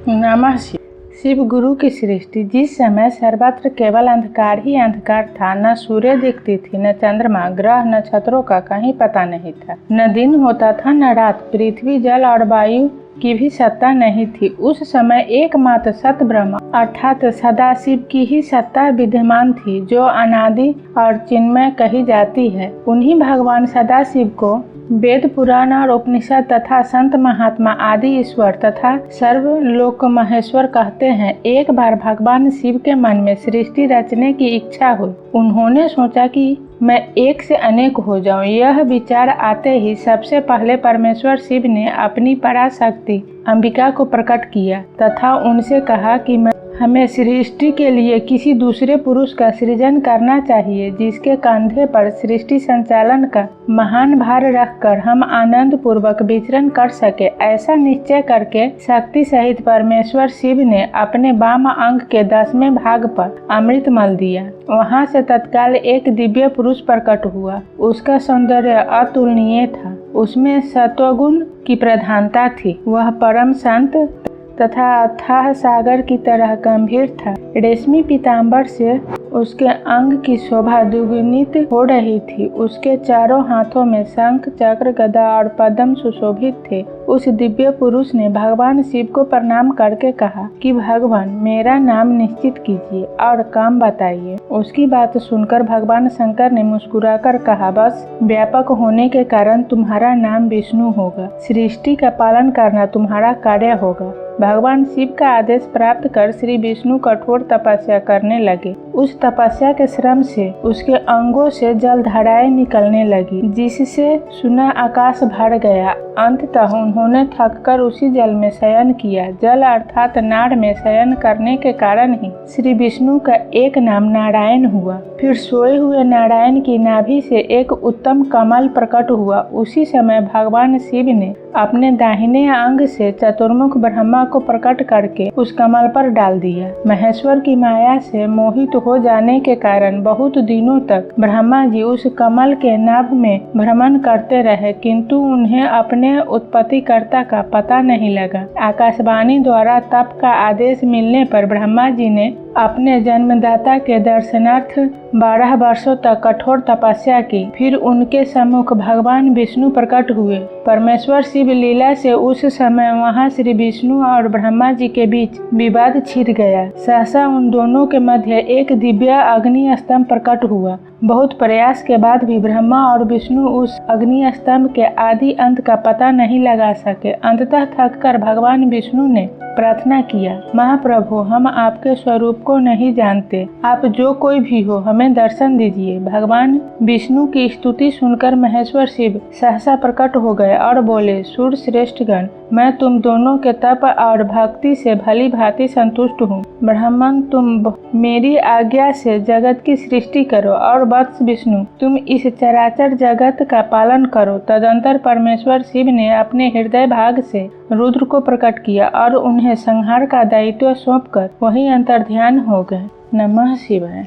नमः शिव। शिव गुरु की सृष्टि। जिस समय सर्वत्र केवल अंधकार ही अंधकार था, न सूर्य दिखती थी, न चंद्रमा, ग्रह, नक्षत्रों का कहीं पता नहीं था, न दिन होता था न रात, पृथ्वी, जल और वायु की भी सत्ता नहीं थी। उस समय एकमात्र सत ब्रह्म अर्थात सदाशिव की ही सत्ता विद्यमान थी, जो अनादि और चिन्मय कही जाती है। उन्हीं भगवान सदाशिव को वेद, पुराण और उपनिषद तथा संत महात्मा आदि ईश्वर तथा सर्वलोक महेश्वर कहते हैं। एक बार भगवान शिव के मन में सृष्टि रचने की इच्छा हुई। उन्होंने सोचा कि मैं एक से अनेक हो जाऊं। यह विचार आते ही सबसे पहले परमेश्वर शिव ने अपनी पराशक्ति अंबिका को प्रकट किया तथा उनसे कहा कि हमें सृष्टि के लिए किसी दूसरे पुरुष का सृजन करना चाहिए, जिसके कंधे पर सृष्टि संचालन का महान भार रखकर हम आनंद पूर्वक विचरण कर सके। ऐसा निश्चय करके शक्ति सहित परमेश्वर शिव ने अपने वाम अंग के 10वें भाग पर अमृत मल दिया। वहां से तत्काल एक दिव्य पुरुष प्रकट हुआ। उसका सौंदर्य अतुलनीय था। उसमें सत्वगुण की प्रधानता थी। वह परम शांत तथा अथाह सागर की तरह गंभीर था। रेशमी पीताम्बर से उसके अंग की शोभा दुगुनित हो रही थी। उसके चारों हाथों में शंख, चक्र, गदा और पद्म सुशोभित थे। उस दिव्य पुरुष ने भगवान शिव को प्रणाम करके कहा कि भगवान, मेरा नाम निश्चित कीजिए और काम बताइए। उसकी बात सुनकर भगवान शंकर ने मुस्कुराकर कहा, बस व्यापक होने के कारण तुम्हारा नाम विष्णु होगा। सृष्टि का पालन करना तुम्हारा कार्य होगा। भगवान शिव का आदेश प्राप्त कर श्री विष्णु कठोर तपस्या करने लगे। उस तपस्या के श्रम से उसके अंगों से जलधाराएं निकलने लगी, जिससे सुना आकाश भर गया। अंततः उन्होंने थककर उसी जल में शयन किया। जल अर्थात नाड़ में शयन करने के कारण ही श्री विष्णु का एक नाम नारायण हुआ। फिर सोए हुए नारायण की नाभि से एक उत्तम कमल प्रकट हुआ। उसी समय भगवान शिव ने अपने दाहिने अंग से चतुर्मुख ब्रह्मा को प्रकट करके उस कमल पर डाल दिया। महेश्वर की माया से मोहित हो जाने के कारण बहुत दिनों तक ब्रह्मा जी उस कमल के नाभ में भ्रमण करते रहे, किंतु उन्हें अपने उत्पत्तिकर्ता का पता नहीं लगा। आकाशवाणी द्वारा तप का आदेश मिलने पर ब्रह्मा जी ने अपने जन्मदाता के दर्शनार्थ 12 वर्षों तक कठोर तपस्या की। फिर उनके सम्मुख भगवान विष्णु प्रकट हुए। परमेश्वर शिव लीला से उस समय वहां श्री विष्णु और ब्रह्मा जी के बीच विवाद छिड़ गया। सहसा उन दोनों के मध्य एक दिव्य अग्नि स्तंभ प्रकट हुआ। बहुत प्रयास के बाद भी ब्रह्मा और विष्णु उस अग्नि स्तंभ के आदि अंत का पता नहीं लगा सके। अंततः थककर भगवान विष्णु ने प्रार्थना किया, महाप्रभु, हम आपके स्वरूप को नहीं जानते। आप जो कोई भी हो, हमें दर्शन दीजिए। भगवान विष्णु की स्तुति सुनकर महेश्वर शिव सहसा प्रकट हो गए और बोले, सूर श्रेष्ठगण, मैं तुम दोनों के तप और भक्ति से भली भांति संतुष्ट हूँ। ब्राह्मण, तुम मेरी आज्ञा से जगत की सृष्टि करो और वत्स विष्णु, तुम इस चराचर जगत का पालन करो। तदंतर परमेश्वर शिव ने अपने हृदय भाग से रुद्र को प्रकट किया और उन्हें संहार का दायित्व सौंपकर वहीं अंतर्ध्यान हो गए। नमः शिवाय।